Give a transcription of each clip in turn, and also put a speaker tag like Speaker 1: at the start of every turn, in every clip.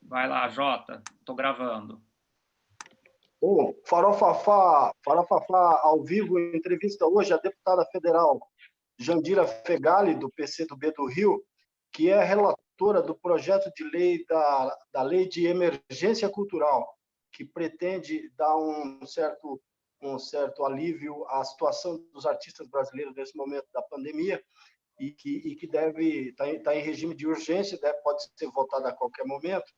Speaker 1: Vai lá, Jota, estou gravando.
Speaker 2: Bom, Farofafá ao vivo, entrevista hoje a deputada federal Jandira Fegali, do PCdoB do Rio, que é relatora do projeto de lei da Lei de Emergência Cultural, que pretende dar um certo alívio à situação dos artistas brasileiros nesse momento da pandemia e que deve estar em regime de urgência, pode ser votada a qualquer momento.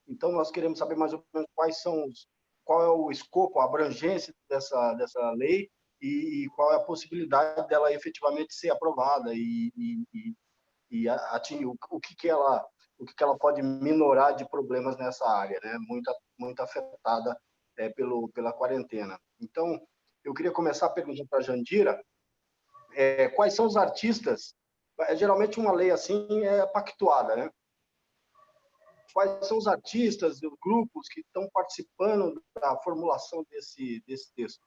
Speaker 2: Então, nós queremos saber mais ou menos qual é o escopo, a abrangência dessa lei e qual é a possibilidade dela efetivamente ser aprovada e atingir o que ela pode minorar de problemas nessa área, né? Muito afetada pela quarentena. Então, eu queria começar perguntando para a Jandira quais são os artistas. Geralmente uma lei assim é pactuada, né? Quais são os artistas, os grupos que estão participando da formulação desse texto?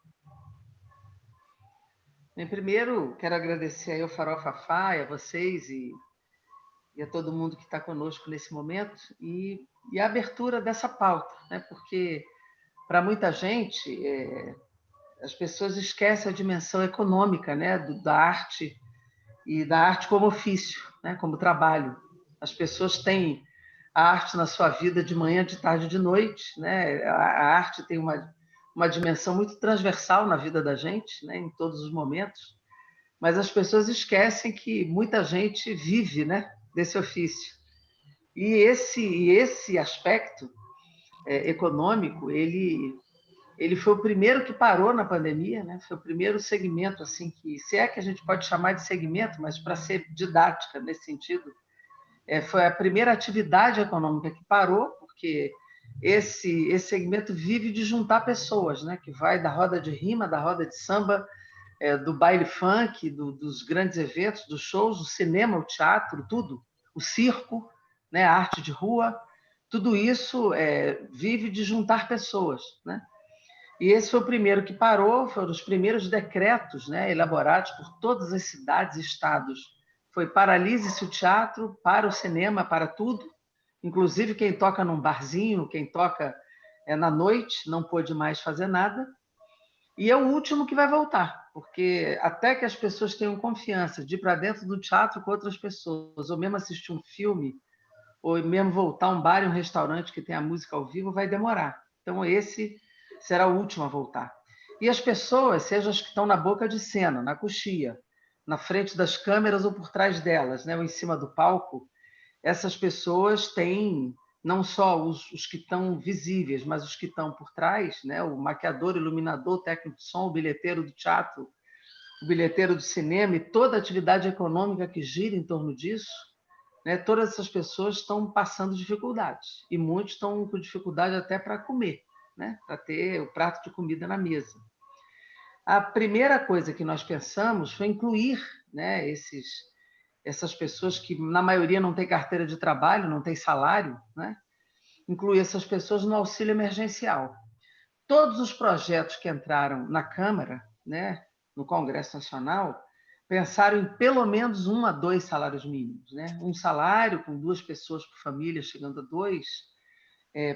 Speaker 3: Bem, primeiro, quero agradecer aí ao Farofafá, a vocês e a todo mundo que está conosco nesse momento e a abertura dessa pauta, né? Porque, para muita gente, as pessoas esquecem a dimensão econômica, né? Da arte e da arte como ofício, né? Como trabalho. As pessoas têm a arte na sua vida de manhã, de tarde, de noite, né? A arte tem uma dimensão muito transversal na vida da gente, né? Em todos os momentos, mas as pessoas esquecem que muita gente vive, né? Desse ofício. E esse aspecto econômico, ele foi o primeiro que parou na pandemia, né? Foi o primeiro segmento, assim, que, se é que a gente pode chamar de segmento, mas para ser didática nesse sentido, foi a primeira atividade econômica que parou, porque esse segmento vive de juntar pessoas, né? Que vai da roda de rima, da roda de samba, do baile funk, dos grandes eventos, dos shows, o cinema, o teatro, tudo, o circo, né? A arte de rua, tudo isso vive de juntar pessoas, né? E esse foi o primeiro que parou, foram os primeiros decretos, né, elaborados por todas as cidades e estados. Foi paralise-se o teatro, para o cinema, para tudo, inclusive quem toca num barzinho, quem toca na noite, não pôde mais fazer nada. E é o último que vai voltar, porque até que as pessoas tenham confiança de ir para dentro do teatro com outras pessoas, ou mesmo assistir um filme, ou mesmo voltar a um bar e um restaurante que tem a música ao vivo, vai demorar. Então, esse será o último a voltar. E as pessoas, sejam as que estão na boca de cena, na coxia, na frente das câmeras ou por trás delas, né, ou em cima do palco, essas pessoas têm não só os que estão visíveis, mas os que estão por trás, né, o maquiador, iluminador, técnico de som, o bilheteiro do teatro, o bilheteiro do cinema e toda a atividade econômica que gira em torno disso, né, todas essas pessoas estão passando dificuldades e muitos estão com dificuldade até para comer, né, para ter o prato de comida na mesa. A primeira coisa que nós pensamos foi incluir, né, essas pessoas que, na maioria, não têm carteira de trabalho, não têm salário, né, incluir essas pessoas no auxílio emergencial. Todos os projetos que entraram na Câmara, né, no Congresso Nacional, pensaram em pelo menos 1 a 2 salários mínimos, né? Um salário com 2 pessoas por família, chegando a 2,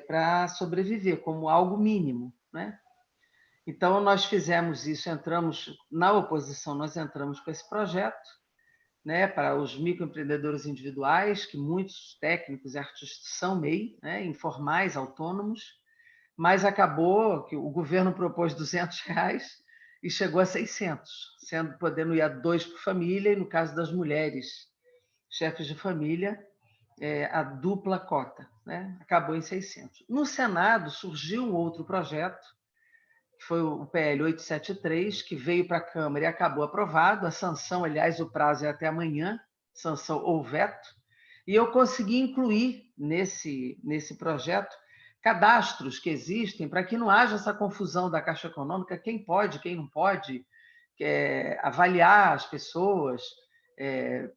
Speaker 3: para sobreviver, como algo mínimo, né? Então, nós fizemos isso, entramos na oposição, nós entramos com esse projeto, né, para os microempreendedores individuais, que muitos técnicos e artistas são MEI, né, informais, autônomos, mas acabou que o governo propôs R$ 200 e chegou a 600, podendo ir a 2 por família, e no caso das mulheres, chefes de família, a dupla cota, né? Acabou em 600. No Senado surgiu um outro projeto, que foi o PL 873, que veio para a Câmara e acabou aprovado. A sanção, aliás, o prazo é até amanhã, sanção ou veto, e eu consegui incluir nesse projeto cadastros que existem para que não haja essa confusão da Caixa Econômica, quem pode, quem não pode, avaliar as pessoas,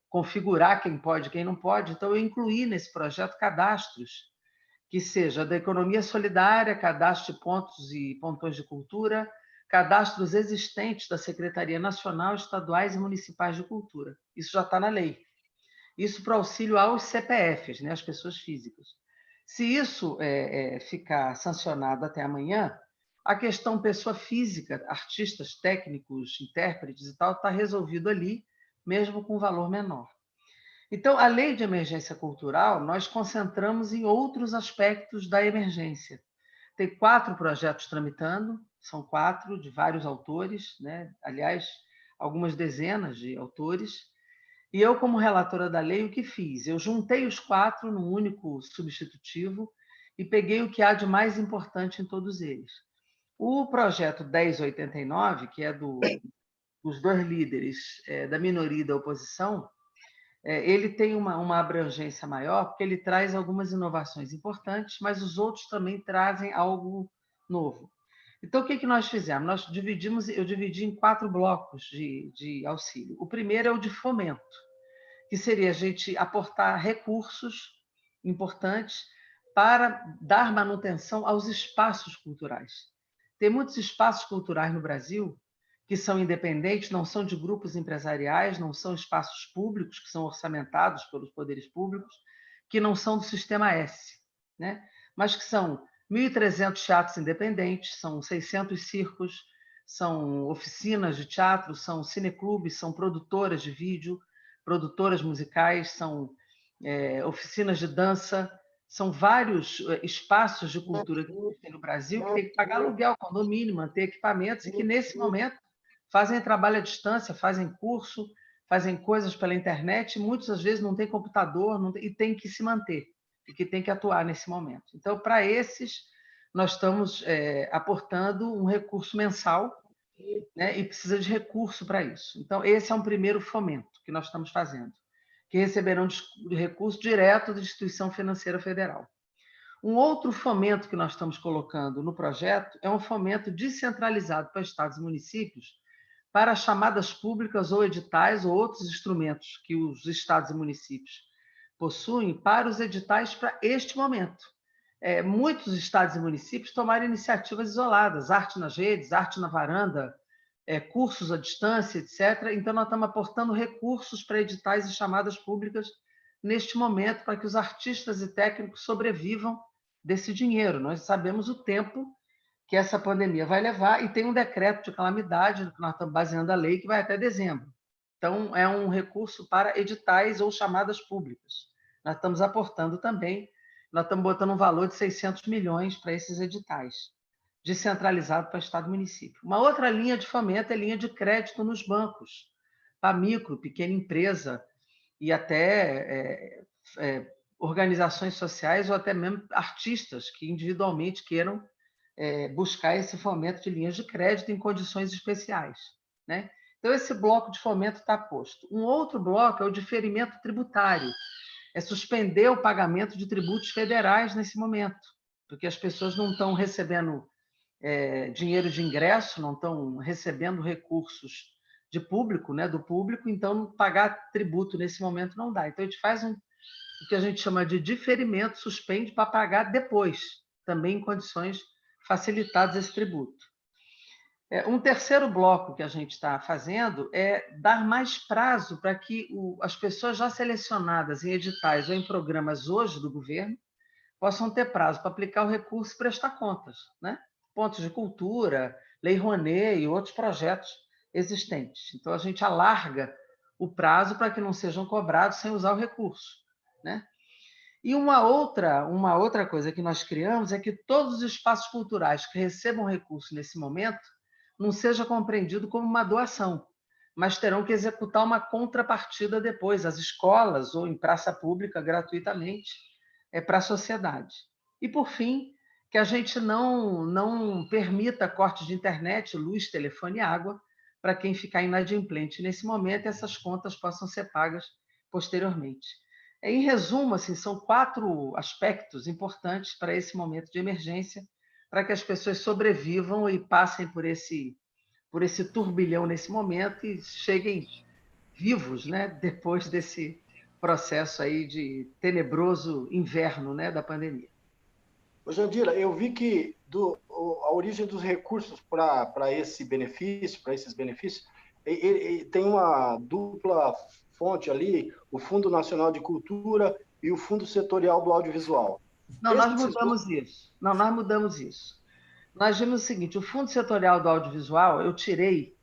Speaker 3: configurar quem pode, quem não pode. Então, eu incluí nesse projeto cadastros que seja da economia solidária, cadastro de pontos e pontões de cultura, cadastros existentes da Secretaria Nacional, Estaduais e Municipais de Cultura. Isso já está na lei. Isso para auxílio aos CPFs, né, as pessoas físicas. Se isso ficar sancionado até amanhã, a questão pessoa física, artistas, técnicos, intérpretes e tal, está resolvido ali, mesmo com valor menor. Então, a lei de emergência cultural, nós concentramos em outros aspectos da emergência. Tem 4 projetos tramitando, são 4 de vários autores, né? Aliás, algumas dezenas de autores. E eu, como relatora da lei, o que fiz? Eu juntei os 4 num único substitutivo e peguei o que há de mais importante em todos eles. O projeto 1089, que é dos 2 líderes da minoria e da oposição, ele tem uma abrangência maior, porque ele traz algumas inovações importantes, mas os outros também trazem algo novo. Então, o que nós fizemos? Eu dividi em 4 blocos de auxílio. O primeiro é o de fomento, que seria a gente aportar recursos importantes para dar manutenção aos espaços culturais. Tem muitos espaços culturais no Brasil que são independentes, não são de grupos empresariais, não são espaços públicos que são orçamentados pelos poderes públicos, que não são do Sistema S, né? Mas que são 1.300 teatros independentes, são 600 circos, são oficinas de teatro, são cineclubes, são produtoras de vídeo, produtoras musicais, são oficinas de dança, são vários espaços de cultura que existem no Brasil que tem que pagar aluguel, condomínio, manter equipamentos e que, nesse momento, fazem trabalho à distância, fazem curso, fazem coisas pela internet, e muitas às vezes não tem computador e tem que se manter, e que tem que atuar nesse momento. Então, para esses, nós estamos aportando um recurso mensal, né, e precisa de recurso para isso. Então, esse é um primeiro fomento que nós estamos fazendo, que receberão de recurso direto da Instituição Financeira Federal. Um outro fomento que nós estamos colocando no projeto é um fomento descentralizado para estados e municípios para chamadas públicas ou editais ou outros instrumentos que os estados e municípios possuem para os editais para este momento. Muitos estados e municípios tomaram iniciativas isoladas, arte nas redes, arte na varanda, cursos à distância, etc. Então, nós estamos aportando recursos para editais e chamadas públicas neste momento para que os artistas e técnicos sobrevivam desse dinheiro. Nós sabemos o tempo que essa pandemia vai levar, e tem um decreto de calamidade, que nós estamos baseando a lei, que vai até dezembro. Então, é um recurso para editais ou chamadas públicas. Nós estamos aportando também, nós estamos botando um valor de 600 milhões para esses editais, descentralizado para Estado e município. Uma outra linha de fomento é linha de crédito nos bancos, para micro, pequena empresa, e até organizações sociais ou até mesmo artistas que individualmente queiram buscar esse fomento de linhas de crédito em condições especiais, né? Então, esse bloco de fomento está posto. Um outro bloco é o diferimento tributário, é suspender o pagamento de tributos federais nesse momento, porque as pessoas não estão recebendo dinheiro de ingresso, não estão recebendo recursos de público, né, do público, então pagar tributo nesse momento não dá. Então, a gente faz o que a gente chama de diferimento, suspende para pagar depois, também em condições facilitadas esse tributo. Um terceiro bloco que a gente está fazendo é dar mais prazo para que as pessoas já selecionadas em editais ou em programas hoje do governo possam ter prazo para aplicar o recurso e prestar contas, né? Pontos de cultura, Lei Rouanet e outros projetos existentes. Então, a gente alarga o prazo para que não sejam cobrados sem usar o recurso, né? E uma outra coisa que nós criamos é que todos os espaços culturais que recebam recurso nesse momento não seja compreendido como uma doação, mas terão que executar uma contrapartida depois, às escolas ou em praça pública, gratuitamente, para a sociedade. E, por fim, que a gente não permita cortes de internet, luz, telefone e água para quem ficar inadimplente nesse momento, e essas contas possam ser pagas posteriormente. Em resumo, assim, são 4 aspectos importantes para esse momento de emergência, para que as pessoas sobrevivam e passem por esse turbilhão nesse momento e cheguem vivos, né, depois desse processo aí de tenebroso inverno, né, da pandemia.
Speaker 2: Jandira, eu vi que a origem dos recursos para esses benefícios, ele tem uma dupla fonte ali, o Fundo Nacional de Cultura e o Fundo Setorial do Audiovisual.
Speaker 3: Não, nós mudamos isso. Não, nós mudamos isso. Nós vimos o seguinte, o Fundo Setorial do Audiovisual, eu tirei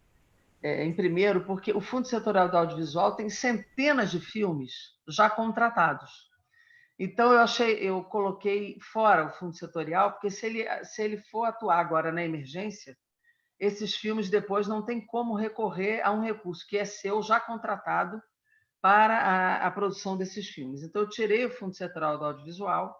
Speaker 3: em primeiro, porque o Fundo Setorial do Audiovisual tem centenas de filmes já contratados. Então, eu coloquei fora o Fundo Setorial, porque se ele for atuar agora na emergência, esses filmes depois não tem como recorrer a um recurso que é seu, já contratado, para a produção desses filmes. Então, eu tirei o Fundo Setorial do Audiovisual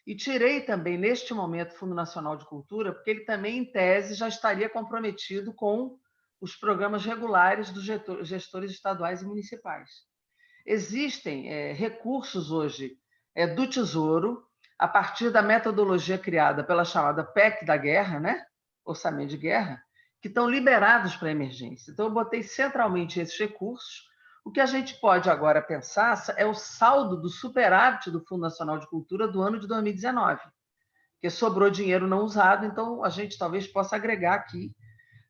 Speaker 3: e tirei também, neste momento, o Fundo Nacional de Cultura, porque ele também, em tese, já estaria comprometido com os programas regulares dos gestores estaduais e municipais. Existem recursos hoje do Tesouro, a partir da metodologia criada pela chamada PEC da guerra, né? Orçamento de guerra, que estão liberados para a emergência. Então, eu botei centralmente esses recursos. O que a gente pode agora pensar é o saldo do superávit do Fundo Nacional de Cultura do ano de 2019, porque sobrou dinheiro não usado, então a gente talvez possa agregar aqui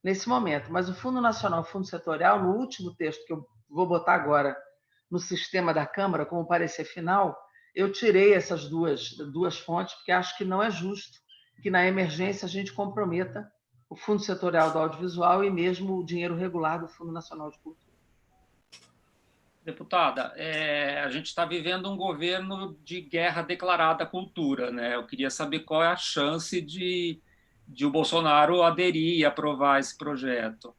Speaker 3: nesse momento. Mas o Fundo Nacional, o Fundo Setorial, no último texto que eu vou botar agora no sistema da Câmara, como parecer final, eu tirei essas duas fontes, porque acho que não é justo que na emergência a gente comprometa o Fundo Setorial do Audiovisual e mesmo o dinheiro regular do Fundo Nacional de Cultura.
Speaker 1: Deputada, a gente está vivendo um governo de guerra declarada à cultura, né? Eu queria saber qual é a chance de o Bolsonaro aderir e aprovar esse projeto.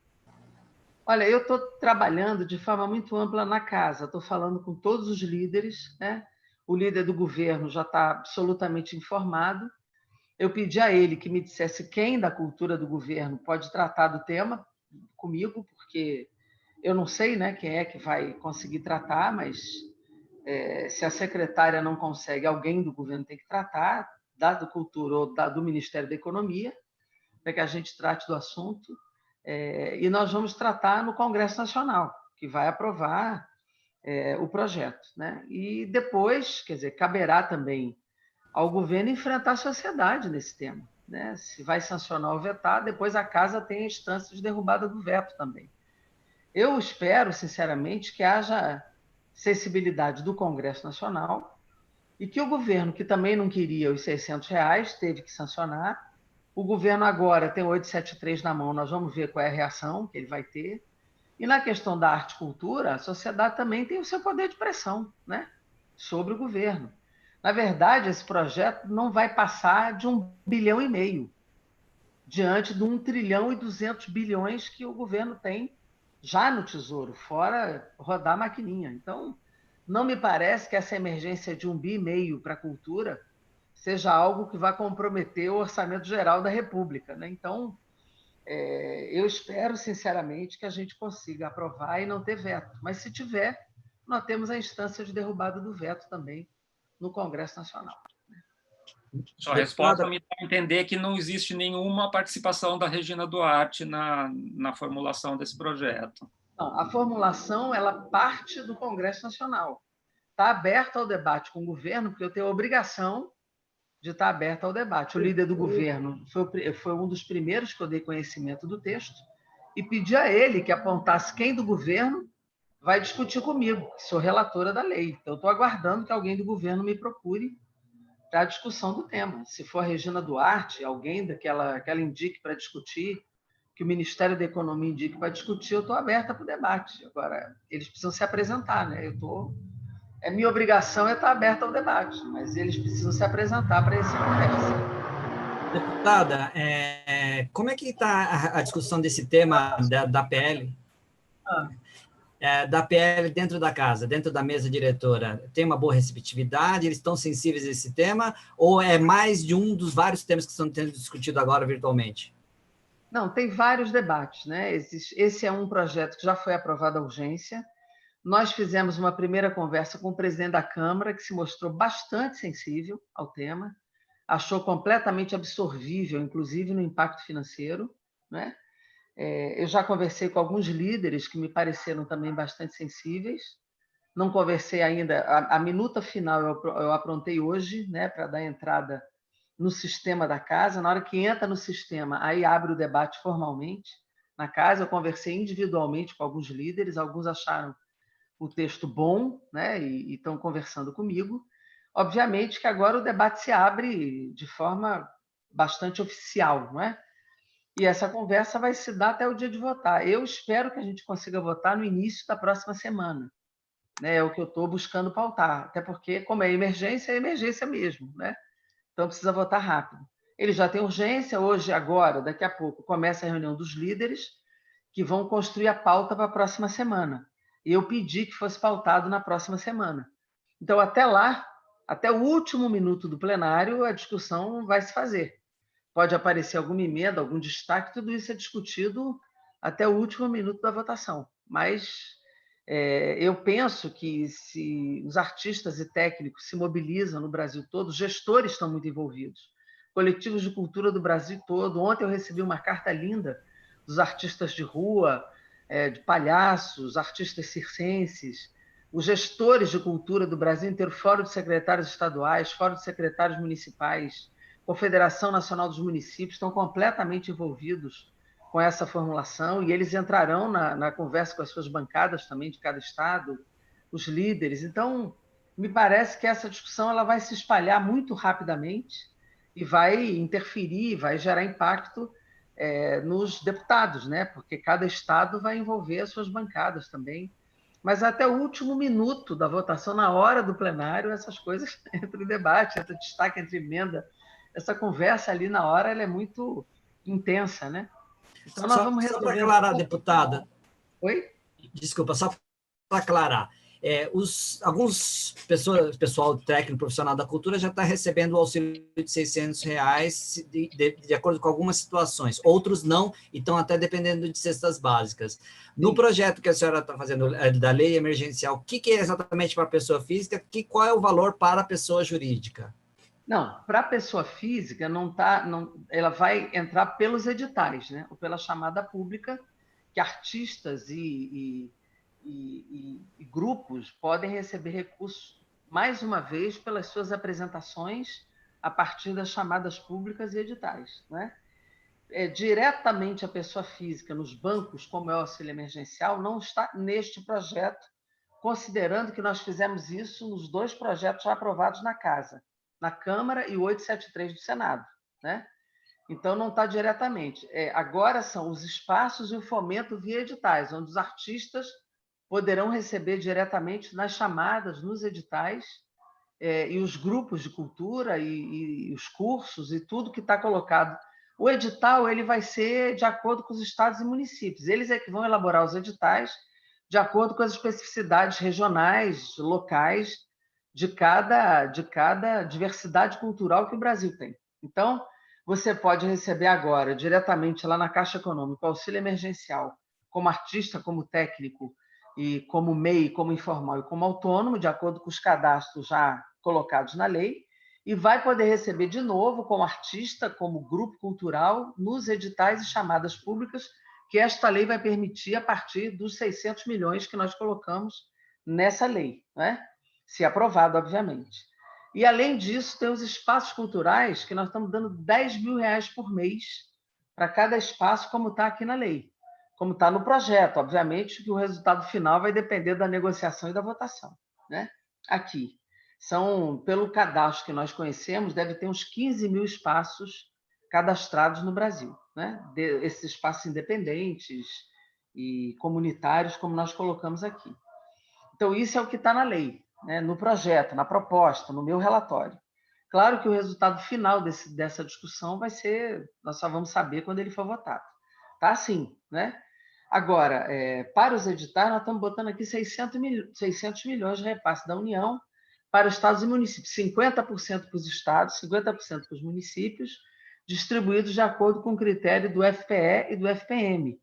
Speaker 3: Olha, eu estou trabalhando de forma muito ampla na casa, estou falando com todos os líderes, né? O líder do governo já está absolutamente informado. Eu pedi a ele que me dissesse quem da cultura do governo pode tratar do tema comigo, porque eu não sei, né, quem é que vai conseguir tratar, mas se a secretária não consegue, alguém do governo tem que tratar, da do Cultura ou do Ministério da Economia, para que a gente trate do assunto. E nós vamos tratar no Congresso Nacional, que vai aprovar o projeto, né? E depois, quer dizer, caberá também ao governo enfrentar a sociedade nesse tema, né? Se vai sancionar ou vetar, depois a casa tem a instância de derrubada do veto também. Eu espero, sinceramente, que haja sensibilidade do Congresso Nacional e que o governo, que também não queria os R$ 600, teve que sancionar. O governo agora tem o 873 na mão, nós vamos ver qual é a reação que ele vai ter. E na questão da arte e cultura, a sociedade também tem o seu poder de pressão, né, sobre o governo. Na verdade, esse projeto não vai passar de 1,5 bilhão, diante de 1,2 trilhão que o governo tem já no Tesouro, fora rodar a maquininha. Então, não me parece que essa emergência de 1,5 bilhão para a cultura seja algo que vai comprometer o orçamento geral da República, né? Então, eu espero, sinceramente, que a gente consiga aprovar e não ter veto. Mas, se tiver, nós temos a instância de derrubada do veto também no Congresso Nacional.
Speaker 1: Sua resposta me dá a entender que não existe nenhuma participação da Regina Duarte na formulação desse projeto.
Speaker 3: Não, a formulação ela parte do Congresso Nacional. Está aberta ao debate com o governo, porque eu tenho a obrigação de estar aberta ao debate. O líder do governo foi um dos primeiros que eu dei conhecimento do texto e pedi a ele que apontasse quem do governo vai discutir comigo, que sou relatora da lei. Então, estou aguardando que alguém do governo me procure para a discussão do tema. Se for a Regina Duarte, alguém que ela indique para discutir, que o Ministério da Economia indique para discutir, eu estou aberta para o debate. Agora, eles precisam se apresentar, né? Minha obrigação é estar aberta ao debate, mas eles precisam se apresentar para esse conversa.
Speaker 4: Deputada, como é que está a discussão desse tema da PL? Da PL dentro da casa, dentro da mesa diretora? Tem uma boa receptividade? Eles estão sensíveis a esse tema? Ou é mais de um dos vários temas que estão sendo discutidos agora virtualmente?
Speaker 3: Não, tem vários debates, né? Esse é um projeto que já foi aprovado à urgência. Nós fizemos uma primeira conversa com o presidente da Câmara, que se mostrou bastante sensível ao tema, achou completamente absorvível, inclusive no impacto financeiro, né? Eu já conversei com alguns líderes que me pareceram também bastante sensíveis. Não conversei ainda, a minuta final eu aprontei hoje, né, para dar entrada no sistema da casa. Na hora que entra no sistema, aí abre o debate formalmente na casa. Eu conversei individualmente com alguns líderes, alguns acharam o texto bom, né, e estão conversando comigo. Obviamente que agora o debate se abre de forma bastante oficial, não é? E essa conversa vai se dar até o dia de votar. Eu espero que a gente consiga votar no início da próxima semana, né? É o que eu estou buscando pautar, até porque, como é emergência mesmo, né? Então precisa votar rápido. Ele já tem urgência, hoje, agora, daqui a pouco, começa a reunião dos líderes que vão construir a pauta para a próxima semana. E eu pedi que fosse pautado na próxima semana. Então, até lá, até o último minuto do plenário, a discussão vai se fazer. Pode aparecer alguma emenda, algum destaque, tudo isso é discutido até o último minuto da votação. Mas eu penso que se os artistas e técnicos se mobilizam no Brasil todo, os gestores estão muito envolvidos, coletivos de cultura do Brasil todo. Ontem eu recebi uma carta linda dos artistas de rua, de palhaços, artistas circenses, os gestores de cultura do Brasil inteiro, Fórum de Secretários Estaduais, Fórum de Secretários Municipais, Confederação Nacional dos Municípios, estão completamente envolvidos com essa formulação, e eles entrarão na conversa com as suas bancadas também de cada estado, os líderes. Então, me parece que essa discussão ela vai se espalhar muito rapidamente e vai interferir, vai gerar impacto nos deputados, né? Porque cada estado vai envolver as suas bancadas também. Mas até o último minuto da votação, na hora do plenário, essas coisas entram em debate, entra destaque, entra emenda. Essa conversa ali na hora ela é muito intensa, né? Então, nós vamos
Speaker 4: Só para
Speaker 3: resolver...
Speaker 4: aclarar, deputada.
Speaker 3: Oi?
Speaker 4: Desculpa, só para aclarar. Alguns pessoal técnico profissional da cultura já está recebendo o auxílio de R$600 de acordo com algumas situações. Outros não, e estão até dependendo de cestas básicas. No projeto que a senhora está fazendo da lei emergencial, o que é exatamente para a pessoa física? Qual é o valor para a pessoa jurídica?
Speaker 3: Não, para a pessoa física, ela vai entrar pelos editais, né? Ou pela chamada pública, que artistas e grupos podem receber recursos, mais uma vez, pelas suas apresentações a partir das chamadas públicas e editais, né? Diretamente a pessoa física nos bancos, como é o auxílio emergencial, não está neste projeto, considerando que nós fizemos isso nos 2 projetos já aprovados na Casa, na Câmara e o 873 do Senado, né? Então, não está diretamente. Agora são os espaços e o fomento via editais, onde os artistas poderão receber diretamente nas chamadas, nos editais, e os grupos de cultura e os cursos e tudo que está colocado. O edital ele vai ser de acordo com os estados e municípios. Eles é que vão elaborar os editais de acordo com as especificidades regionais, locais, de cada diversidade cultural que o Brasil tem. Então, você pode receber agora, diretamente lá na Caixa Econômica, o auxílio emergencial, como artista, como técnico, e como MEI, como informal e como autônomo, de acordo com os cadastros já colocados na lei, e vai poder receber de novo como artista, como grupo cultural, nos editais e chamadas públicas, que esta lei vai permitir a partir dos 600 milhões que nós colocamos nessa lei, né? Se aprovado, obviamente. E, além disso, tem os espaços culturais, que nós estamos dando R$10 mil por mês para cada espaço, como está aqui na lei, como está no projeto. Obviamente que o resultado final vai depender da negociação e da votação, né? Aqui. Pelo cadastro que nós conhecemos, deve ter uns 15 mil espaços cadastrados no Brasil, né? Esses espaços independentes e comunitários, como nós colocamos aqui. Então, isso é o que está na lei, né? No projeto, na proposta, no meu relatório. Claro que o resultado final dessa discussão vai ser... Nós só vamos saber quando ele for votado. Tá assim, né? Agora, para os editais, nós estamos botando aqui 600 milhões de repasse da União para os estados e municípios, 50% para os estados, 50% para os municípios, distribuídos de acordo com o critério do FPE e do FPM,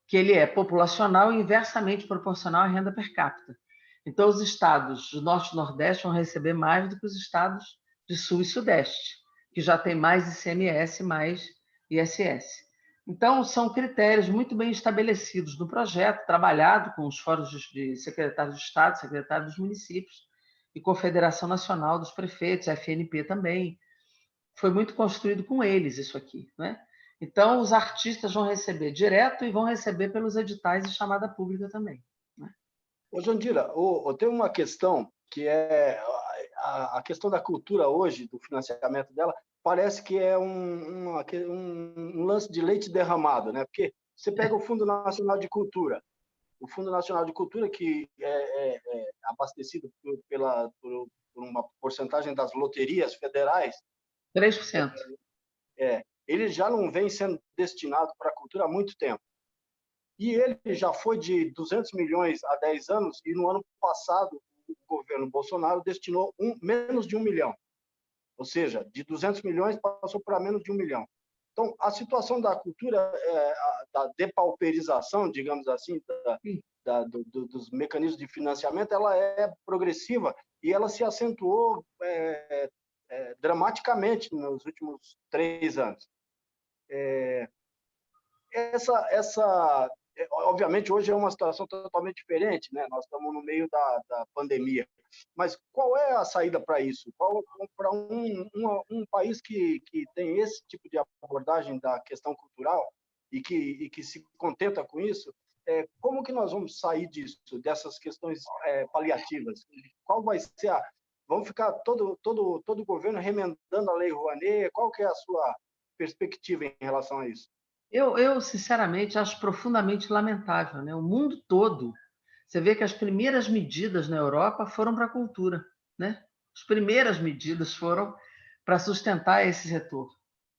Speaker 3: que ele é populacional e inversamente proporcional à renda per capita. Então, os estados do Norte e Nordeste vão receber mais do que os estados de Sul e Sudeste, que já tem mais ICMS, mais ISS. Então, são critérios muito bem estabelecidos no projeto, trabalhado com os fóruns de secretários de Estado, secretários dos municípios e Confederação Nacional dos Prefeitos, FNP também. Foi muito construído com eles isso aqui, né? Então, os artistas vão receber direto e vão receber pelos editais e chamada pública também, né?
Speaker 2: Ô, Jandira, tem uma questão que a questão da cultura hoje, do financiamento dela, parece que é um lance de leite derramado, né? Porque você pega o Fundo Nacional de Cultura, que é abastecido por uma porcentagem das loterias federais,
Speaker 3: 3%.
Speaker 2: ele já não vem sendo destinado para a cultura há muito tempo. E ele já foi de 200 milhões há 10 anos, e no ano passado o governo Bolsonaro destinou menos de 1 milhão. Ou seja, de 200 milhões passou para menos de 1 milhão. Então, a situação da cultura, da depauperização, digamos assim, dos mecanismos de financiamento, ela é progressiva e ela se acentuou dramaticamente nos últimos 3 anos. Obviamente, hoje é uma situação totalmente diferente, né? Nós estamos no meio da pandemia. Mas qual é a saída para isso? Para um país que tem esse tipo de abordagem da questão cultural e que se contenta com isso, como que nós vamos sair disso, dessas questões paliativas? Qual vai ser Vamos ficar todo o governo remendando a Lei Rouanet? Qual que é a sua perspectiva em relação a isso?
Speaker 3: Eu, sinceramente, acho profundamente lamentável, né? O mundo todo, você vê que as primeiras medidas na Europa foram para a cultura, né? As primeiras medidas foram para sustentar esse setor,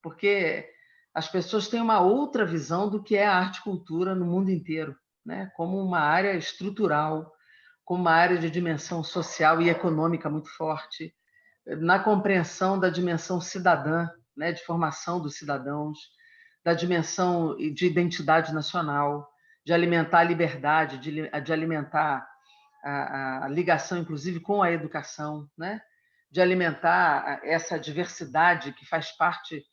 Speaker 3: porque as pessoas têm uma outra visão do que é a arte e cultura no mundo inteiro, né? Como uma área estrutural, como uma área de dimensão social e econômica muito forte, na compreensão da dimensão cidadã, né? De formação dos cidadãos, da dimensão de identidade nacional, de alimentar a liberdade, de alimentar a ligação, inclusive, com a educação, né? De alimentar essa diversidade que faz parte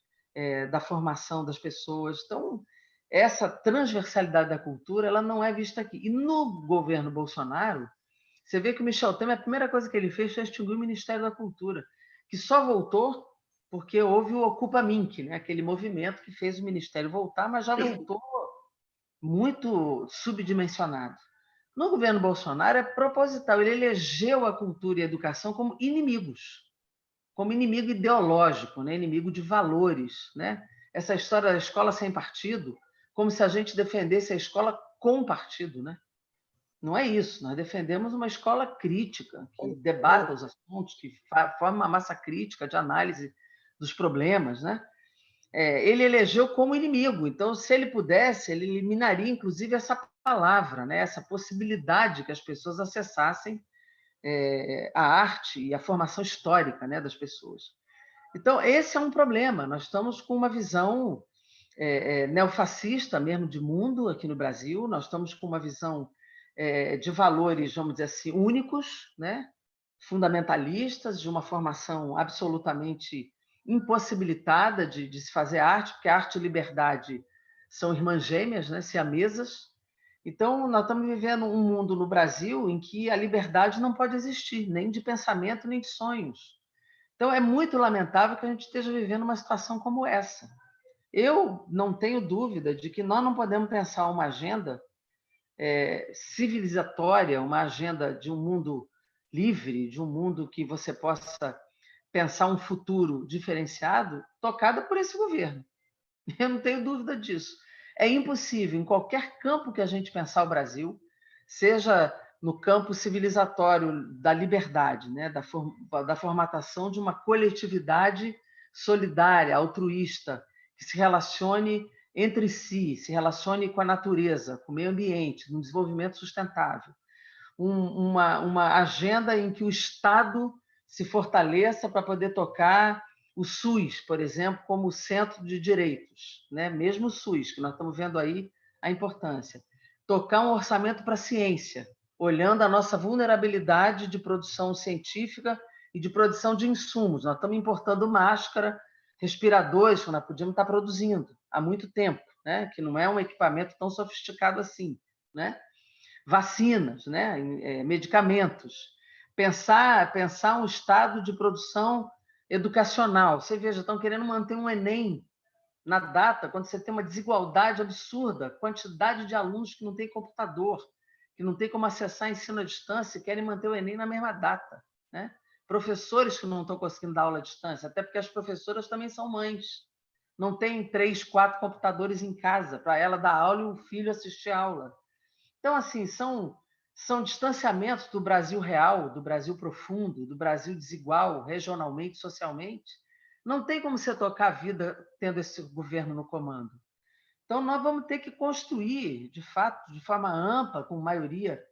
Speaker 3: da formação das pessoas. Então, essa transversalidade da cultura ela não é vista aqui. E no governo Bolsonaro, você vê que o Michel Temer, a primeira coisa que ele fez foi extinguir o Ministério da Cultura, que só voltou porque houve o Ocupa Minc, né? Aquele movimento que fez o Ministério voltar, mas já voltou muito subdimensionado. No governo Bolsonaro é proposital, ele elegeu a cultura e a educação como inimigos, como inimigo ideológico, né? Inimigo de valores, né? Essa história da escola sem partido, como se a gente defendesse a escola com partido, né? Não é isso, nós defendemos uma escola crítica, que debata os assuntos, que forma uma massa crítica de análise dos problemas, né? Ele elegeu como inimigo, então, se ele pudesse, ele eliminaria, inclusive, essa palavra, né? Essa possibilidade que as pessoas acessassem a arte e a formação histórica, né, das pessoas. Então, esse é um problema, nós estamos com uma visão neofascista mesmo de mundo aqui no Brasil, nós estamos com uma visão de valores, vamos dizer assim, únicos, né? Fundamentalistas, de uma formação absolutamente impossibilitada de se fazer arte, porque arte e liberdade são irmãs gêmeas, né? Siamesas. Então, nós estamos vivendo um mundo no Brasil em que a liberdade não pode existir, nem de pensamento, nem de sonhos. Então, é muito lamentável que a gente esteja vivendo uma situação como essa. Eu não tenho dúvida de que nós não podemos pensar uma agenda civilizatória, uma agenda de um mundo livre, de um mundo que você possa pensar um futuro diferenciado, tocada por esse governo. Eu não tenho dúvida disso. É impossível, em qualquer campo que a gente pensar o Brasil, seja no campo civilizatório da liberdade, né, da formatação de uma coletividade solidária, altruísta, que se relacione entre si, se relacione com a natureza, com o meio ambiente, no desenvolvimento sustentável. Uma agenda em que o Estado se fortaleça para poder tocar o SUS, por exemplo, como centro de direitos, né? Mesmo o SUS, que nós estamos vendo aí a importância. Tocar um orçamento para a ciência, olhando a nossa vulnerabilidade de produção científica e de produção de insumos. Nós estamos importando máscara, respiradores, que nós podíamos estar produzindo há muito tempo, né? Que não é um equipamento tão sofisticado assim, né? Vacinas, né? Medicamentos. Pensar um estado de produção educacional. Você veja, estão querendo manter um Enem na data, quando você tem uma desigualdade absurda, quantidade de alunos que não tem computador, que não tem como acessar ensino à distância e querem manter o Enem na mesma data, né? professores que não estão conseguindo dar aula à distância, até porque as professoras também são mães. Não tem 3, 4 computadores em casa para ela dar aula e o filho assistir a aula. Então, assim, são distanciamentos do Brasil real, do Brasil profundo, do Brasil desigual, regionalmente, socialmente. Não tem como você tocar a vida tendo esse governo no comando. Então, nós vamos ter que construir, de fato, de forma ampla, com maioria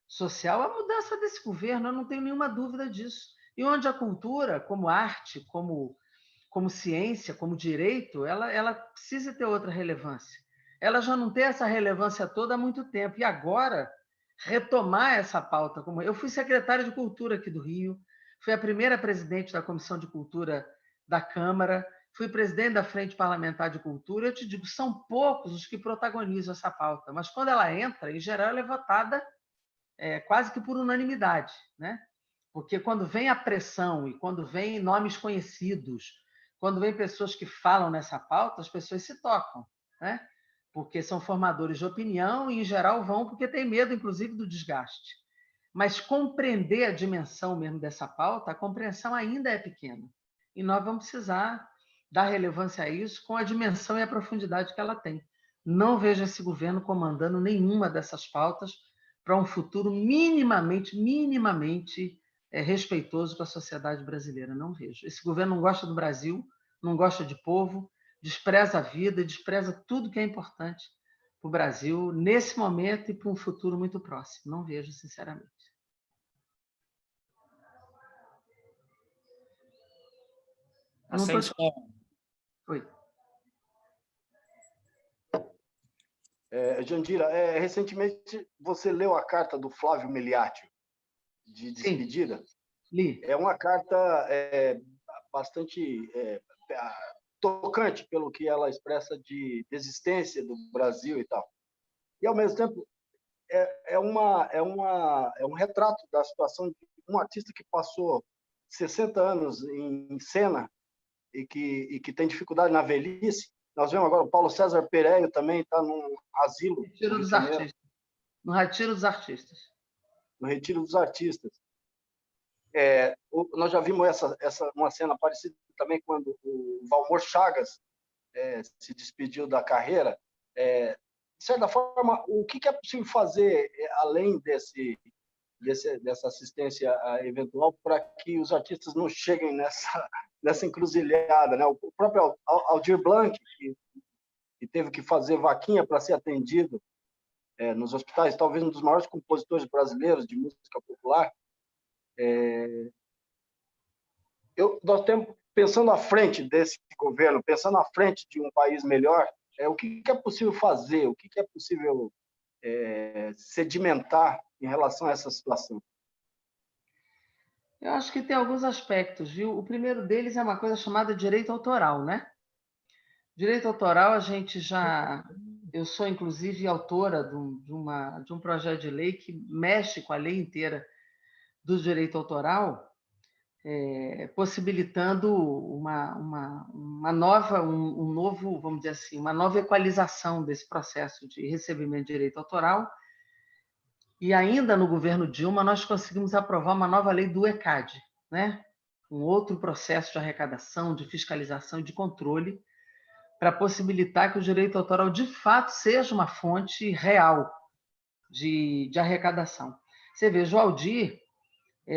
Speaker 3: social, a mudança desse governo, eu não tenho nenhuma dúvida disso. E onde a cultura, como arte, como ciência, como direito, ela precisa ter outra relevância. Ela já não tem essa relevância toda há muito tempo. E agora, retomar essa pauta. Eu fui secretária de Cultura aqui do Rio, fui a primeira presidente da Comissão de Cultura da Câmara, fui presidente da Frente Parlamentar de Cultura. Eu te digo, são poucos os que protagonizam essa pauta, mas quando ela entra, em geral, ela é votada quase que por unanimidade, né? Porque quando vem a pressão e quando vem nomes conhecidos, quando vem pessoas que falam nessa pauta, as pessoas se tocam, né? Porque são formadores de opinião e, em geral, vão porque têm medo, inclusive, do desgaste. Mas compreender a dimensão mesmo dessa pauta, a compreensão ainda é pequena. E nós vamos precisar dar relevância a isso com a dimensão e a profundidade que ela tem. Não vejo esse governo comandando nenhuma dessas pautas para um futuro minimamente respeitoso com a sociedade brasileira. Não vejo. Esse governo não gosta do Brasil, não gosta de povo, despreza a vida, despreza tudo que é importante para o Brasil nesse momento e para um futuro muito próximo. Não vejo, sinceramente.
Speaker 2: Oi. Jandira, recentemente você leu a carta do Flávio Miliati de despedida?
Speaker 3: Sim, li.
Speaker 2: É uma carta bastante tocante pelo que ela expressa de desistência do Brasil e tal. E, ao mesmo tempo, é um retrato da situação de um artista que passou 60 anos em cena e que tem dificuldade na velhice. Nós vemos agora o Paulo César Pereio também está num asilo.
Speaker 3: Retiro dos Artistas. No Retiro dos Artistas.
Speaker 2: No Retiro dos Artistas. Nós já vimos uma cena parecida também quando o Valmor Chagas se despediu da carreira. De certa forma, o que é possível fazer além dessa assistência eventual para que os artistas não cheguem nessa encruzilhada, né? O próprio Aldir Blanc, que teve que fazer vaquinha para ser atendido nos hospitais, talvez um dos maiores compositores brasileiros de música popular. Nós temos, pensando à frente desse governo, pensando à frente de um país melhor, o que é possível fazer, o que é possível sedimentar em relação a essa situação?
Speaker 3: Eu acho que tem alguns aspectos, viu? O primeiro deles é uma coisa chamada direito autoral, né? Direito autoral, eu sou, inclusive, autora de um projeto de lei que mexe com a lei inteira do direito autoral, possibilitando uma nova equalização desse processo de recebimento de direito autoral. E ainda no governo Dilma, nós conseguimos aprovar uma nova lei do ECAD, né? Um outro processo de arrecadação, de fiscalização e de controle, para possibilitar que o direito autoral, de fato, seja uma fonte real de arrecadação. Você veja, o Aldir,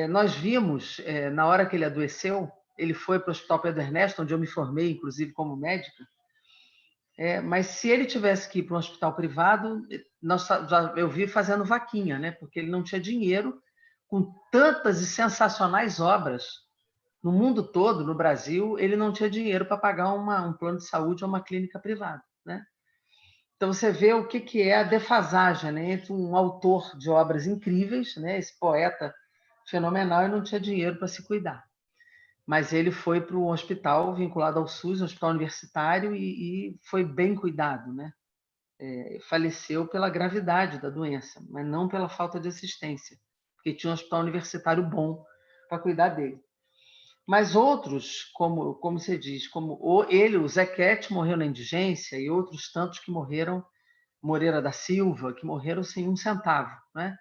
Speaker 3: nós vimos, na hora que ele adoeceu, ele foi para o Hospital Pedro Ernesto, onde eu me formei, inclusive, como médica, mas se ele tivesse que ir para um hospital privado, eu vi fazendo vaquinha, né? Porque ele não tinha dinheiro, com tantas e sensacionais obras no mundo todo, no Brasil, ele não tinha dinheiro para pagar um plano de saúde ou uma clínica privada, né? Então você vê o que é a defasagem, né, entre um autor de obras incríveis, né, esse poeta fenomenal, e não tinha dinheiro para se cuidar. Mas ele foi para um hospital vinculado ao SUS, um hospital universitário, e foi bem cuidado, né? Faleceu pela gravidade da doença, mas não pela falta de assistência, porque tinha um hospital universitário bom para cuidar dele. Mas outros, como você diz, como o Zequete morreu na indigência e outros tantos que morreram, Moreira da Silva, que morreram sem um centavo, né?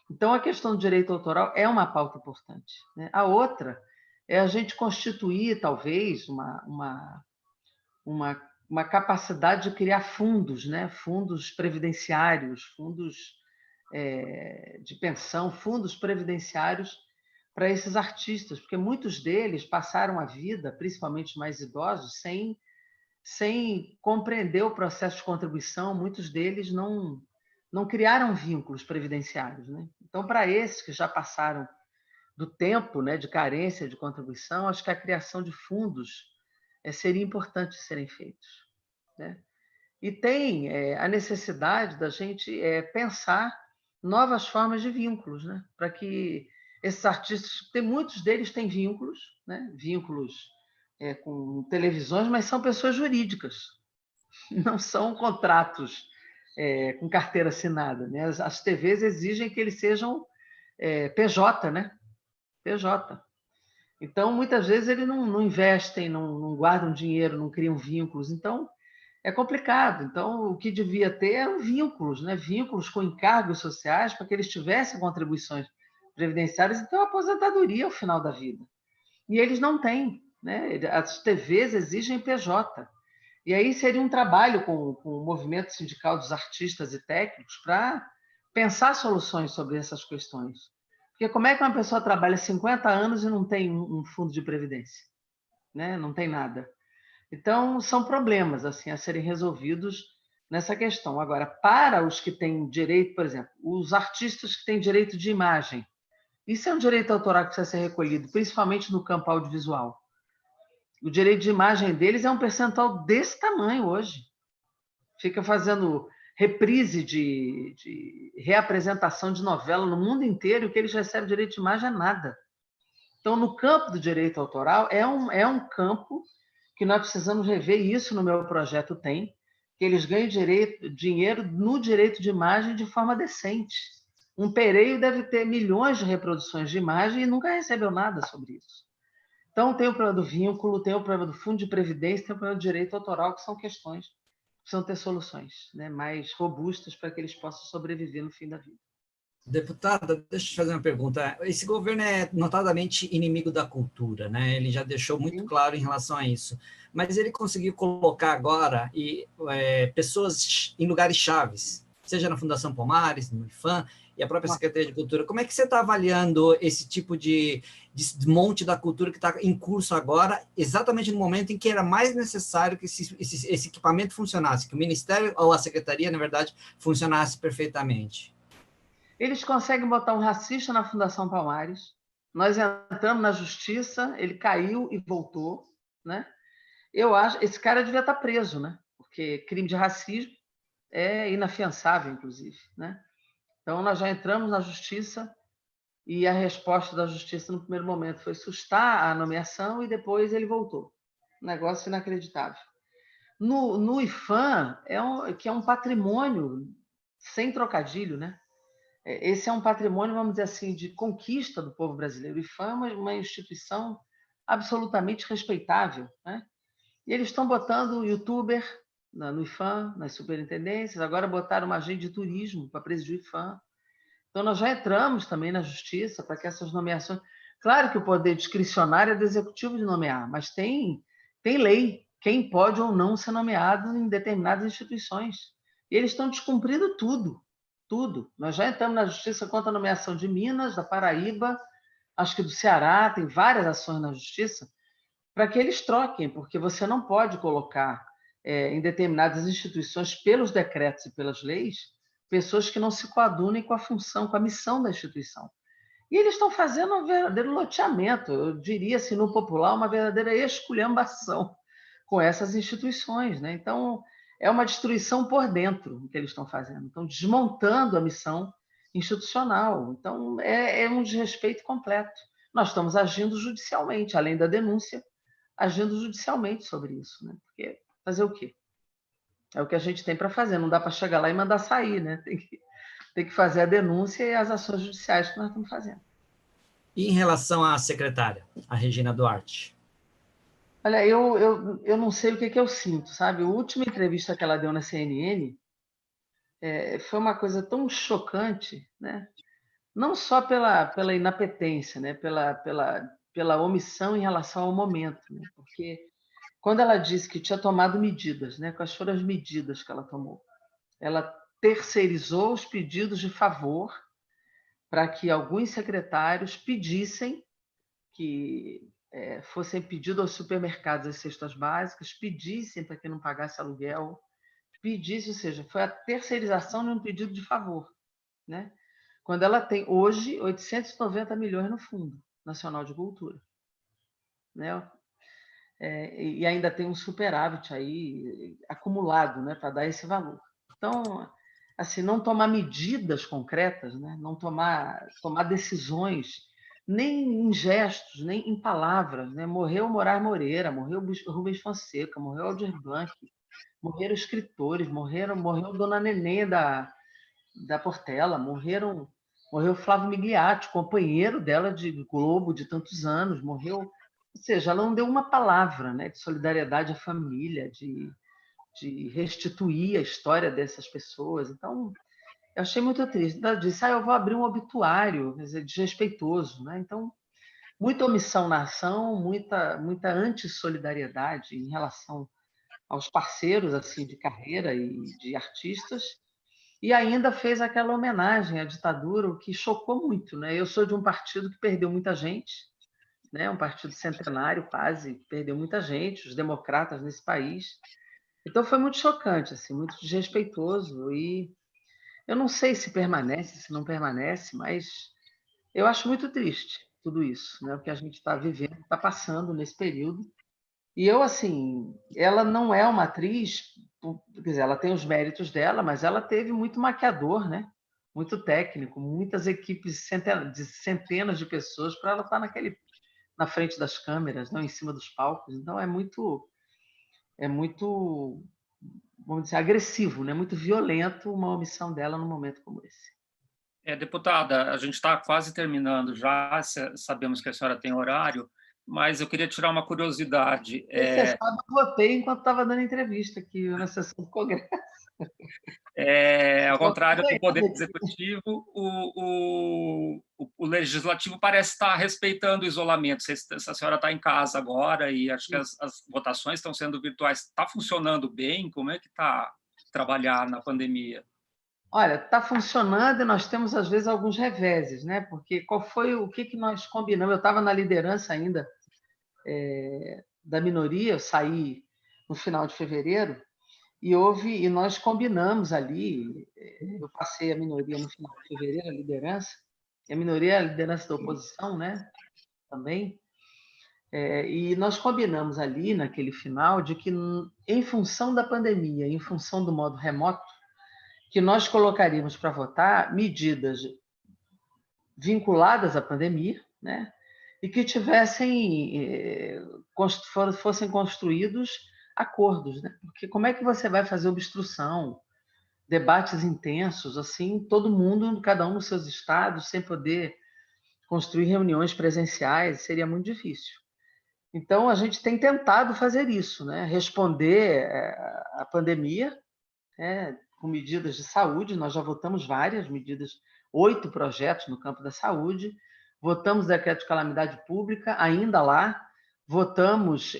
Speaker 3: Então, a questão do direito autoral é uma pauta importante, né? A outra é a gente constituir, talvez, uma capacidade de criar fundos, né? Fundos previdenciários, fundos de pensão, fundos previdenciários para esses artistas, porque muitos deles passaram a vida, principalmente os mais idosos, sem compreender o processo de contribuição, muitos deles não criaram vínculos previdenciários, né? Então, para esses que já passaram do tempo, né, de carência de contribuição, acho que a criação de fundos seria importante serem feitos, né? E tem a necessidade da gente pensar novas formas de vínculos, né? Para que esses artistas, muitos deles têm vínculos, né? Vínculos com televisões, mas são pessoas jurídicas, não são contratos com carteira assinada, né? As TVs exigem que eles sejam PJ, né? PJ. Então, muitas vezes, eles não investem, não guardam dinheiro, não criam vínculos. Então, é complicado. Então, o que devia ter eram vínculos, né? Vínculos com encargos sociais para que eles tivessem contribuições previdenciárias e ter uma aposentadoria ao final da vida. E eles não têm, né? As TVs exigem PJ. E aí seria um trabalho com o movimento sindical dos artistas e técnicos para pensar soluções sobre essas questões. Porque como é que uma pessoa trabalha 50 anos e não tem um fundo de previdência? Né? Não tem nada. Então, são problemas assim a serem resolvidos nessa questão. Agora, para os que têm direito, por exemplo, os artistas que têm direito de imagem, isso é um direito autoral que precisa ser recolhido, principalmente no campo audiovisual. O direito de imagem deles é um percentual desse tamanho hoje. Fica fazendo reprise de reapresentação de novela no mundo inteiro e o que eles recebem direito de imagem é nada. Então, no campo do direito autoral, é um campo que nós precisamos rever, e isso no meu projeto tem, que eles ganhem dinheiro no direito de imagem de forma decente. Um Pereio deve ter milhões de reproduções de imagem e nunca recebeu nada sobre isso. Então, tem o problema do vínculo, tem o problema do fundo de previdência, tem o problema do direito autoral, que são questões que precisam ter soluções, né, mais robustas para que eles possam sobreviver no fim da vida.
Speaker 4: Deputada, deixa eu te fazer uma pergunta. Esse governo é notadamente inimigo da cultura, né? Ele já deixou muito claro em relação a isso. Mas ele conseguiu colocar agora pessoas em lugares chaves, seja na Fundação Palmares, no IPHAN, e a própria Secretaria de Cultura. Como é que você está avaliando esse tipo de desmonte da cultura que está em curso agora, exatamente no momento em que era mais necessário que esse equipamento funcionasse, que o Ministério ou a Secretaria, na verdade, funcionasse perfeitamente?
Speaker 3: Eles conseguem botar um racista na Fundação Palmares. Nós entramos na justiça, ele caiu e voltou, né? Eu acho esse cara devia estar preso, né? Porque crime de racismo é inafiançável, inclusive, né? Então nós já entramos na justiça e a resposta da justiça no primeiro momento foi sustar a nomeação e depois ele voltou. Um negócio inacreditável. No IPHAN, que é um patrimônio sem trocadilho, né? Esse é um patrimônio, vamos dizer assim, de conquista do povo brasileiro. O IPHAN é uma instituição absolutamente respeitável, né? E eles estão botando youtuber no IPHAN, nas superintendências, agora botaram uma agente de turismo para presidir o IPHAN. Então, nós já entramos também na justiça para que essas nomeações... Claro que o poder discricionário é do executivo de nomear, mas tem lei, quem pode ou não ser nomeado em determinadas instituições. E eles estão descumprindo tudo, tudo. Nós já entramos na justiça contra a nomeação de Minas, da Paraíba, acho que do Ceará, tem várias ações na justiça, para que eles troquem, porque você não pode colocar em determinadas instituições, pelos decretos e pelas leis, pessoas que não se coadunem com a função, com a missão da instituição. E eles estão fazendo um verdadeiro loteamento, eu diria, assim, no popular, uma verdadeira esculhambação com essas instituições, né? Então, é uma destruição por dentro que eles estão fazendo, estão desmontando a missão institucional. Então, é um desrespeito completo. Nós estamos agindo judicialmente, além da denúncia, agindo judicialmente sobre isso, né? Porque fazer o quê? É o que a gente tem para fazer, não dá para chegar lá e mandar sair, né? Tem que fazer a denúncia e as ações judiciais que nós estamos fazendo.
Speaker 4: E em relação à secretária, a Regina Duarte?
Speaker 3: Olha, eu não sei o que eu sinto, sabe? A última entrevista que ela deu na CNN foi uma coisa tão chocante, né? não só pela inapetência, né? Pela omissão em relação ao momento, né? Porque quando ela disse que tinha tomado medidas, né? Quais foram as medidas que ela tomou? Ela terceirizou os pedidos de favor para que alguns secretários pedissem que fossem pedidos aos supermercados as cestas básicas, pedissem para que não pagasse aluguel, pedisse, ou seja, foi a terceirização de um pedido de favor, né? Quando ela tem hoje 890 milhões no Fundo Nacional de Cultura, né? E ainda tem um superávit aí acumulado, né, para dar esse valor. Então, assim, não tomar medidas concretas, né, não tomar decisões, nem em gestos, nem em palavras, né? Morreu Moraes Moreira, morreu Rubens Fonseca, morreu Aldir Blanc, morreram escritores, morreu Dona Nenê da Portela, morreu Flávio Migliatti, companheiro dela de Globo de tantos anos, morreu, ou seja, ela não deu uma palavra, né, de solidariedade à família, de restituir a história dessas pessoas. Então, eu achei muito triste. Ela disse, eu vou abrir um obituário, quer dizer, desrespeitoso, né? Então, muita omissão na ação, muita antissolidariedade em relação aos parceiros assim de carreira e de artistas, e ainda fez aquela homenagem à ditadura, o que chocou muito, né? Eu sou de um partido que perdeu muita gente, né? Um partido centenário quase, perdeu muita gente, os democratas nesse país. Então foi muito chocante, assim, muito desrespeitoso, e eu não sei se permanece, se não permanece, mas eu acho muito triste tudo isso, né? O que a gente está vivendo, está passando nesse período. E eu, assim, ela não é uma atriz, quer dizer, ela tem os méritos dela, mas ela teve muito maquiador, né? Muito técnico, muitas equipes, de centenas de pessoas para ela estar na frente das câmeras, não em cima dos palcos. Então é muito, vamos dizer, agressivo, né? Muito violento uma omissão dela num momento como esse.
Speaker 1: Deputada, a gente está quase terminando já, sabemos que a senhora tem horário, mas eu queria tirar uma curiosidade.
Speaker 3: Você sabe, eu votei enquanto estava dando entrevista aqui na sessão do Congresso.
Speaker 1: Ao contrário do Poder Executivo, o Legislativo parece estar respeitando o isolamento. Se a senhora está em casa agora e acho que as votações estão sendo virtuais, está funcionando bem? Como é que está trabalhar na pandemia?
Speaker 3: Olha, está funcionando e nós temos, às vezes, alguns reveses, né? Porque o que nós combinamos? Eu estava na liderança ainda da minoria, eu saí no final de fevereiro, e nós combinamos ali, eu passei a minoria no final de fevereiro, a liderança, e a minoria é a liderança da oposição, né? Também. E nós combinamos ali, naquele final, de que, em função da pandemia, em função do modo remoto, que nós colocaríamos para votar medidas vinculadas à pandemia, né? E que fossem construídos acordos, né? Porque como é que você vai fazer obstrução, debates intensos, assim, todo mundo, cada um nos seus estados, sem poder construir reuniões presenciais, seria muito difícil. Então, a gente tem tentado fazer isso, né? Responder à pandemia, né? Com medidas de saúde, nós já votamos várias medidas, 8 projetos no campo da saúde, votamos o decreto de calamidade pública, ainda lá, votamos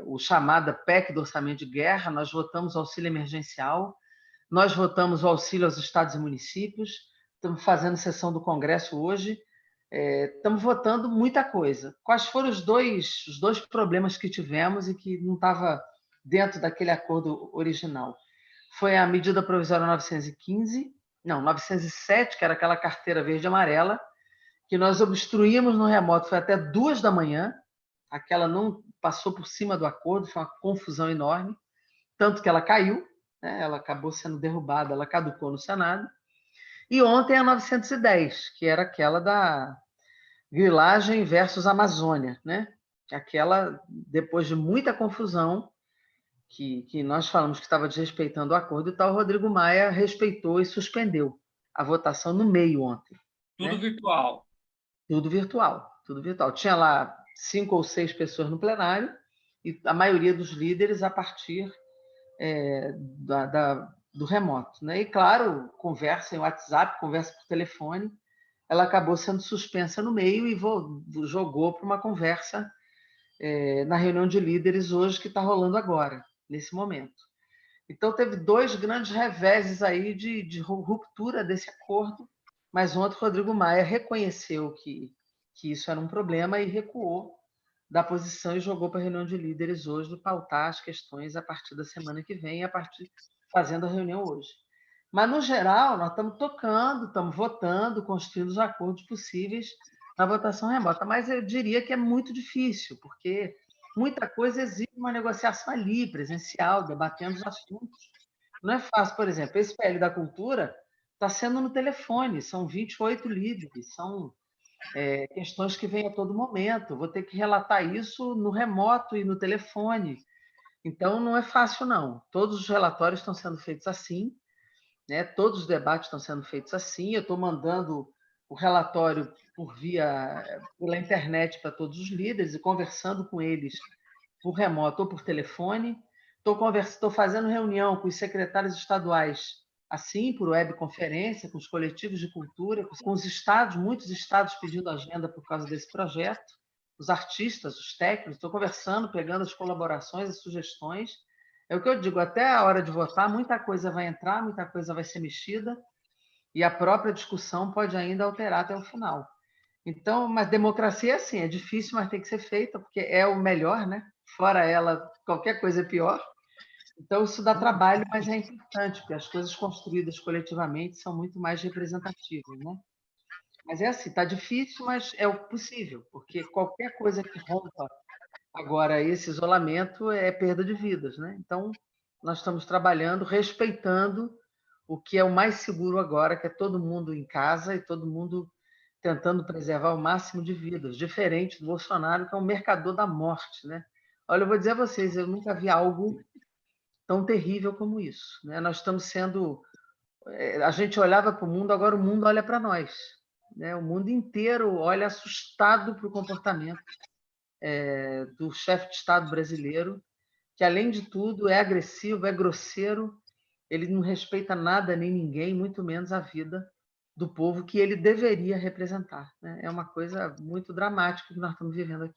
Speaker 3: o chamado PEC do orçamento de guerra, nós votamos o auxílio emergencial, nós votamos o auxílio aos estados e municípios, estamos fazendo sessão do Congresso hoje, estamos votando muita coisa. Quais foram os dois problemas que tivemos e que não estava dentro daquele acordo original? Foi a medida provisória 907, que era aquela carteira verde e amarela, que nós obstruímos no remoto, foi até 2 da manhã, aquela não passou por cima do acordo, foi uma confusão enorme, tanto que ela caiu, né? Ela acabou sendo derrubada, ela caducou no Senado. E ontem a 910, que era aquela da grilagem versus Amazônia, né? Aquela, depois de muita confusão, que nós falamos que estava desrespeitando o acordo, e tal, o Rodrigo Maia respeitou e suspendeu a votação no meio ontem.
Speaker 1: Tudo, né?
Speaker 3: Tudo virtual. Tinha lá 5 ou 6 pessoas no plenário e a maioria dos líderes a partir do remoto, né? E, claro, conversa em WhatsApp, conversa por telefone. ela acabou sendo suspensa no meio e jogou para uma conversa na reunião de líderes hoje, que está rolando agora, nesse momento. Então, teve 2 grandes reveses aí de ruptura desse acordo, mas ontem Rodrigo Maia reconheceu que isso era um problema e recuou da posição e jogou para a reunião de líderes hoje de pautar as questões a partir da semana que vem, fazendo a reunião hoje. Mas, no geral, nós estamos tocando, estamos votando, construindo os acordos possíveis na votação remota. Mas eu diria que é muito difícil, porque muita coisa exige uma negociação ali, presencial, debatendo os assuntos. Não é fácil, por exemplo, esse PL da Cultura está sendo no telefone, são 28 líderes, são questões que vêm a todo momento. Vou ter que relatar isso no remoto e no telefone. Então, não é fácil, não. Todos os relatórios estão sendo feitos assim, né? Todos os debates estão sendo feitos assim. Eu estou mandando o relatório pela internet para todos os líderes e conversando com eles por remoto ou por telefone. Estou fazendo reunião com os secretários estaduais assim, por webconferência, com os coletivos de cultura, com os estados, muitos estados pedindo agenda por causa desse projeto, os artistas, os técnicos. Estou conversando, pegando as colaborações, as sugestões. É o que eu digo, até a hora de votar, muita coisa vai entrar, muita coisa vai ser mexida, e a própria discussão pode ainda alterar até o final. Então, mas democracia é assim, é difícil, mas tem que ser feita, porque é o melhor, né? Fora ela, qualquer coisa é pior. Então, isso dá trabalho, mas é importante, porque as coisas construídas coletivamente são muito mais representativas, né? Mas é assim, está difícil, mas é o possível, porque qualquer coisa que rompa agora esse isolamento é perda de vidas, né? Então, nós estamos trabalhando, respeitando o que é o mais seguro agora, que é todo mundo em casa e todo mundo tentando preservar o máximo de vidas, diferente do Bolsonaro, que é um mercador da morte, né? Olha, eu vou dizer a vocês, eu nunca vi algo tão terrível como isso, né? Nós estamos sendo... A gente olhava para o mundo, agora o mundo olha para nós, né? O mundo inteiro olha assustado para o comportamento do chefe de Estado brasileiro, que, além de tudo, é agressivo, é grosseiro, ele não respeita nada nem ninguém, muito menos a vida do povo que ele deveria representar, né? É uma coisa muito dramática que nós estamos vivendo aqui.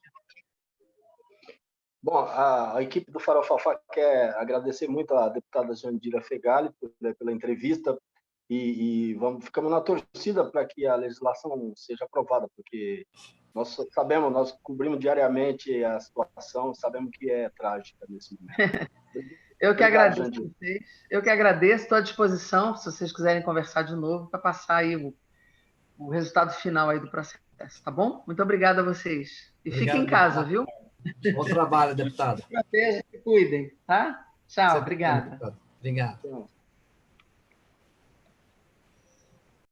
Speaker 2: Bom, a equipe do Farofafá quer agradecer muito à deputada Jandira Fegali pela entrevista ficamos na torcida para que a legislação seja aprovada, porque nós cobrimos diariamente a situação, sabemos que é trágica nesse momento.
Speaker 3: Eu que agradeço a vocês. Eu que agradeço, estou à disposição, se vocês quiserem conversar de novo, para passar aí o resultado final aí do processo, tá bom? Muito obrigada a vocês. E fiquem em casa, viu?
Speaker 4: Bom trabalho, deputado.
Speaker 3: Proteja, se cuidem, tá? Tchau, obrigada.
Speaker 4: Obrigado.